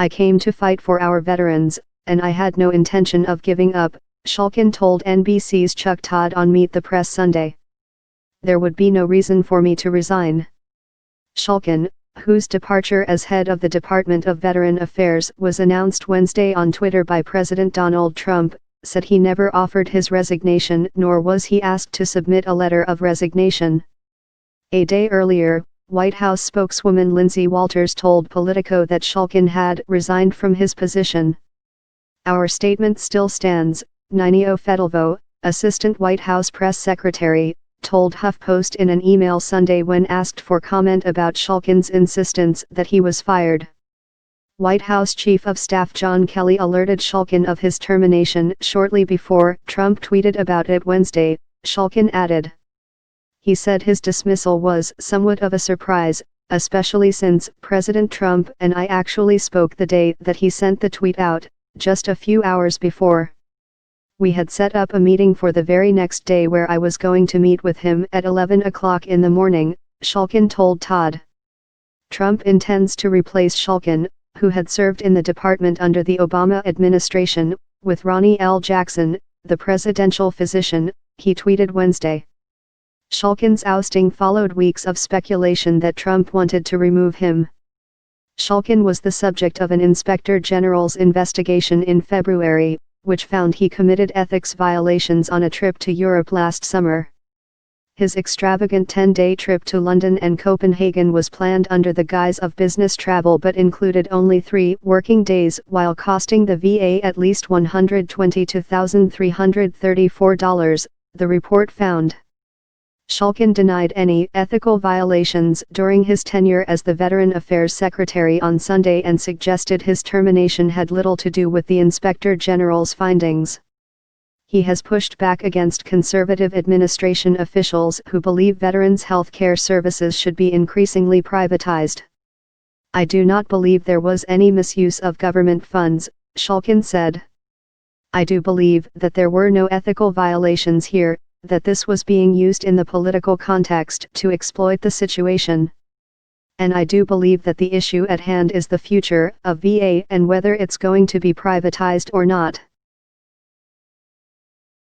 I came to fight for our veterans, and I had no intention of giving up, Shulkin told NBC's Chuck Todd on Meet the Press Sunday. There would be no reason for me to resign. Shulkin, whose departure as head of the Department of Veteran Affairs was announced Wednesday on Twitter by President Donald Trump, said he never offered his resignation nor was he asked to submit a letter of resignation. A day earlier, White House spokeswoman Lindsay Walters told Politico that Shulkin had resigned from his position. Our statement still stands, Ninio Fedelvo, Assistant White House Press Secretary, told HuffPost in an email Sunday when asked for comment about Shulkin's insistence that he was fired. White House Chief of Staff John Kelly alerted Shulkin of his termination shortly before Trump tweeted about it Wednesday, Shulkin added. He said his dismissal was somewhat of a surprise, especially since President Trump and I actually spoke the day that he sent the tweet out, just a few hours before. We had set up a meeting for the very next day where I was going to meet with him at 11 o'clock in the morning, Shulkin told Todd. Trump intends to replace Shulkin, who had served in the department under the Obama administration, with Ronnie L. Jackson, the presidential physician, he tweeted Wednesday. Shulkin's ousting followed weeks of speculation that Trump wanted to remove him. Shulkin was the subject of an inspector general's investigation in February, which found he committed ethics violations on a trip to Europe last summer. His extravagant 10-day trip to London and Copenhagen was planned under the guise of business travel but included only 3 working days while costing the VA at least $122,334, the report found. Shulkin denied any ethical violations during his tenure as the Veteran Affairs Secretary on Sunday and suggested his termination had little to do with the Inspector General's findings. He has pushed back against conservative administration officials who believe veterans' health care services should be increasingly privatized. I do not believe there was any misuse of government funds, Shulkin said. I do believe that there were no ethical violations here, that this was being used in the political context to exploit the situation. And I do believe that the issue at hand is the future of VA and whether it's going to be privatized or not.